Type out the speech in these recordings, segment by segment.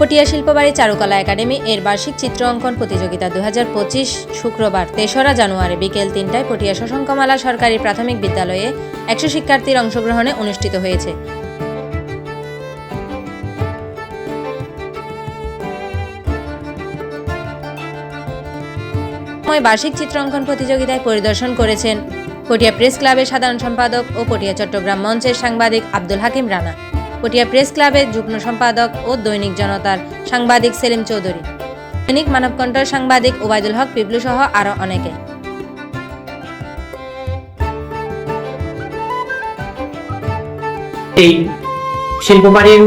পটিয়া শিল্পবাড়ি চারুকলা একাডেমি এর বার্ষিক চিত্র অঙ্কন প্রতিযোগিতা 2025 শুক্রবার ৩রা জানুয়ারি বিকেল ৩টায় পটিয়া শশাঙ্কমালা সরকারি প্রাথমিক বিদ্যালয়ে 100 শিক্ষার্থীর অংশগ্রহণে অনুষ্ঠিত হয়েছে। বার্ষিক চিত্র অঙ্কন প্রতিযোগিতায় পরিদর্শন করেছেন পটিয়া প্রেস ক্লাবের সাধারণ সম্পাদক ও পটিয়া চট্টগ্রাম মঞ্চের সাংবাদিক আব্দুল হাকিম রানা, পটিয়া প্রেস ক্লাবের যুগ্ম সম্পাদক ও দৈনিক জনতার সাংবাদিক সেলিম চৌধুরী, দৈনিক মানবকণ্ঠের সাংবাদিক ওবায়দুল হক পিবলু সহ আরও অনেকে। এই শিল্পবাড়ির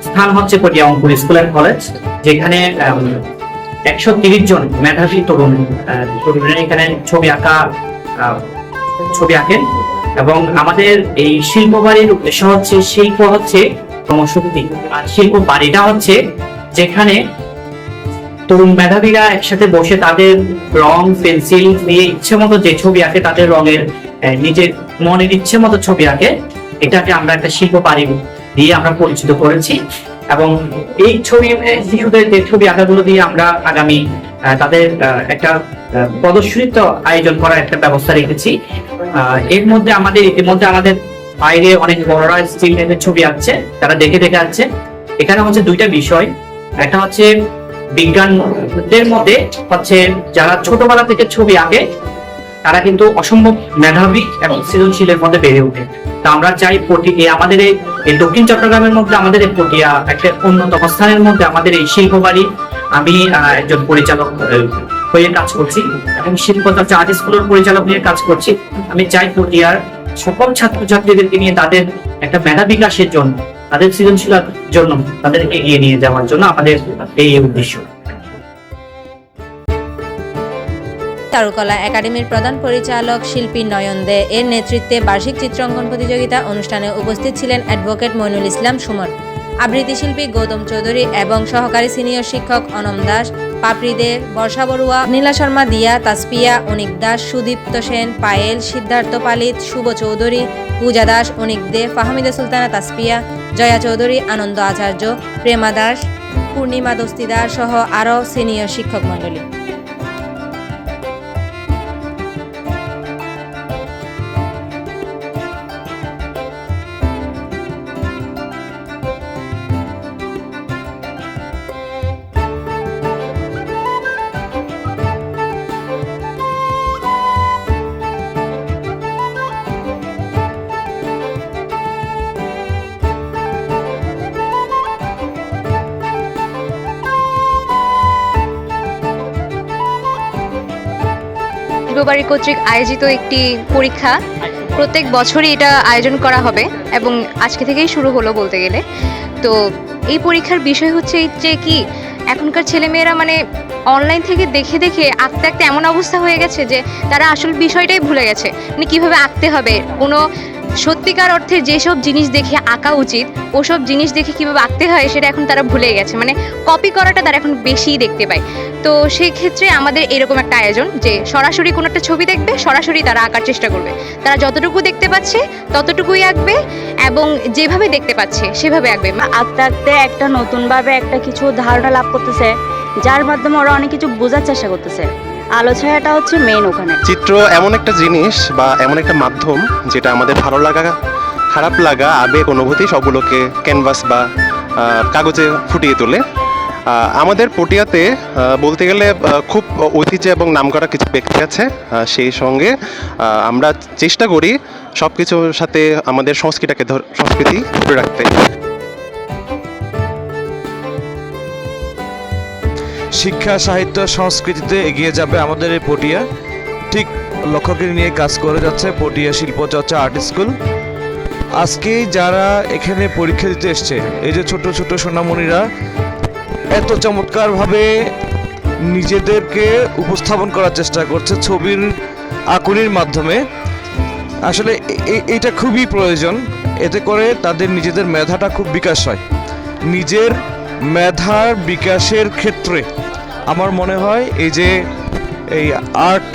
স্থান হচ্ছে পটিয়া অঙ্কুর স্কুল অ্যান্ড কলেজ, যেখানে 130 জন মেধাবী তরুণরা এখানে ছবি আঁকেন এবং আমাদের এই শিল্পবাড়ির উদ্দেশ্য হচ্ছে শিল্প হচ্ছে কর্মশক্তি, আর শিল্প বাড়িটা হচ্ছে যেখানে তরুণ মেধাবীরা একসাথে বসে তাদের রং পেন্সিল দিয়ে ইচ্ছে মতো যে ছবি আঁকে, তাদের রঙের নিজের মনের ইচ্ছে মতো ছবি আঁকে। এটাকে আমরা একটা শিল্প বাড়ি দিয়ে আমরা পরিচিত করেছি এবং এই শিশুদের যে ছবি আঁকাগুলো দিয়ে আমরা আগামী তাদের একটা প্রদর্শনীর আয়োজন করার একটা ব্যবস্থা রেখেছি। এর মধ্যে ইতিমধ্যে আমাদের বাইরে অনেক বড়রা স্টিল ছবি আঁকছে, তারা দেখে আসছে। এখানে হচ্ছে দুইটা বিষয়, একটা হচ্ছে বিজ্ঞানদের মধ্যে হচ্ছে যারা ছোটবেলা থেকে ছবি আঁকে তারা কিন্তু অসম্ভব মেধাবী এবং সৃজনশীলের মধ্যে বেড়ে ওঠে। তা আমরা চাই আমাদের এই দক্ষিণ চট্টগ্রামের মধ্যে আমাদের এই পটিয়া একটা অন্যতম স্থানের মধ্যে আমাদের এই শিল্পবাড়ি, আমি একজন পরিচালক হয়ে কাজ করছি এবং শিল্পচর্চা আর্ট স্কুলের পরিচালক হয়ে কাজ করছি। আমি চাই পটিয়ার সকল ছাত্রছাত্রীদেরকে নিয়ে তাদের একটা মেধা বিকাশের জন্য, তাদের সৃজনশীলতার জন্য তাদেরকে এগিয়ে নিয়ে যাওয়ার জন্য আমাদের এই উদ্দেশ্য। চারুকলা একাডেমির প্রধান পরিচালক শিল্পী নয়ন দে এর নেতৃত্বে বার্ষিক চিত্রাঙ্কন প্রতিযোগিতা অনুষ্ঠানে উপস্থিত ছিলেন অ্যাডভোকেট মইনুল ইসলাম সুমন, আবৃত্তি শিল্পী গৌতম চৌধুরী এবং সহকারী সিনিয়র শিক্ষক অনম দাস, পাপড়ি দে, বর্ষা বড়ুয়া, নীলা শর্মা দিয়া, তাসপিয়া, অনিক দাস, সুদীপ্ত সেন, পায়েল, সিদ্ধার্থ পালিত, শুভ চৌধুরী, পূজা দাস, অনিক দে, ফাহমিদা সুলতানা তাসপিয়া, জয়া চৌধুরী, আনন্দ আচার্য, প্রেমা দাস, পূর্ণিমা দস্তিদার সহ আরও সিনিয়র শিক্ষক মণ্ডলী। শিল্পবাড়ি কর্তৃক আয়োজিত একটি পরীক্ষা, প্রত্যেক বছরই এটা আয়োজন করা হবে এবং আজকে থেকেই শুরু হলো বলতে গেলে। তো এই পরীক্ষার বিষয় হচ্ছে যে কি এখনকার ছেলেমেয়েরা মানে অনলাইন থেকে দেখে আঁকতে আঁকতে এমন অবস্থা হয়ে গেছে যে তারা আসল বিষয়টাই ভুলে গেছে, মানে কীভাবে আঁকতে হবে, কোনো সত্যিকার অর্থে যেসব জিনিস দেখে আঁকা উচিত ওসব জিনিস দেখে কীভাবে আঁকতে হয় সেটা এখন তারা ভুলে গেছে, মানে কপি করাটা তারা এখন বেশিই দেখতে পায়। তো সেই ক্ষেত্রে আমাদের এরকম একটা আয়োজন যে সরাসরি কোনো একটা ছবি দেখবে, সরাসরি তারা আঁকার চেষ্টা করবে, তারা যতটুকু দেখতে পাচ্ছে ততটুকুই আঁকবে এবং যেভাবে দেখতে পাচ্ছে সেভাবে আঁকবে। আঁকতে আঁকতে একটা নতুনভাবে একটা কিছু ধারণা লাভ করতেছে, যার মাধ্যমে ওরা অনেক কিছু বোঝার চেষ্টা করতেছে। আলো ছায়াটা হচ্ছে মেইন ওখানে। চিত্র এমন একটা জিনিস বা এমন একটা মাধ্যম যেটা আমাদের ভালো লাগা, খারাপ লাগা, আবেগ, অনুভূতি সবগুলোকে ক্যানভাস বা কাগজে ফুটিয়ে তোলে। আমাদের পটিয়াতে বলতে গেলে খুব ঐতিহ্য এবং নামকরা কিছু ব্যক্তি আছে, সেই সঙ্গে আমরা চেষ্টা করি সব কিছুর সাথে আমাদের সংস্কৃতি ধরে রাখতে। শিক্ষা, সাহিত্য, সংস্কৃতিতে এগিয়ে যাবে আমাদের এই পটিয়া, ঠিক লক্ষ্যকে নিয়ে কাজ করে যাচ্ছে পটিয়া শিল্পচর্চা আর্ট স্কুল। আজকে যারা এখানে পরীক্ষা দিতে এসছে, এই যে ছোট ছোট সোনামণিরা এত চমৎকারভাবে নিজেদেরকে উপস্থাপন করার চেষ্টা করছে ছবির আঁকুনির মাধ্যমে, আসলে এটা খুবই প্রয়োজন। এতে করে তাদের নিজেদের মেধাটা খুব বিকাশ হয়। নিজের মেধার বিকাশের ক্ষেত্রে আমার মনে হয় এই যে এই আর্ট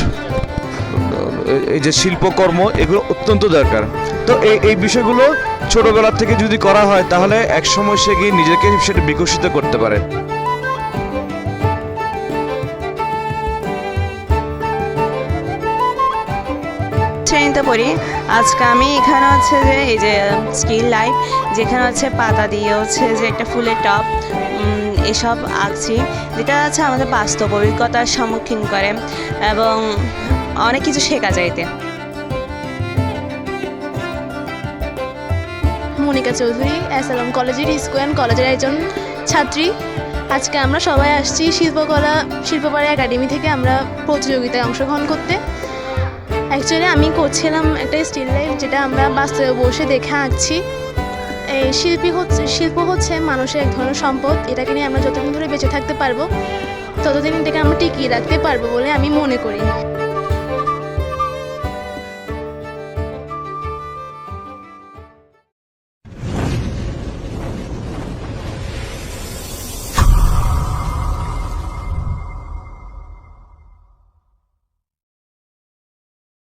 এই যে শিল্পকর্ম এগুলো অত্যন্ত দরকার। তো এই বিষয়গুলো ছোটবেলা থেকে যদি করা হয় তাহলে একসময় সে গিয়ে নিজেকে সেটা বিকশিত করতে পারে। শ্রেণীতে পড়ি। আজকে আমি এখানে হচ্ছে যে এই যে স্কিল লাইফ, যেখানে হচ্ছে পাতা দিয়ে হচ্ছে যে একটা ফুলের টব এসব আঁকছি, যেটা হচ্ছে আমাদের বাস্তব অভিজ্ঞতার সম্মুখীন করে এবং অনেক কিছু শেখা যায় এতে। মনিকা চৌধুরী, এসএলএম কলেজের স্কুল কলেজের একজন ছাত্রী। আজকে আমরা সবাই আসছি শিল্পকলা একাডেমি থেকে আমরা প্রতিযোগিতায় অংশগ্রহণ করতে। অ্যাকচুয়ালি আমি করছিলাম একটা স্টিল লাইফ, যেটা আমরা বাস্তবে বসে দেখে আঁকছি। এই শিল্প হচ্ছে মানুষের এক ধরনের সম্পদ। এটাকে নিয়ে আমরা যতদিন ধরে বেঁচে থাকতে পারবো ততদিন এটাকে আমরা টিকিয়ে রাখতে পারবো বলে আমি মনে করি।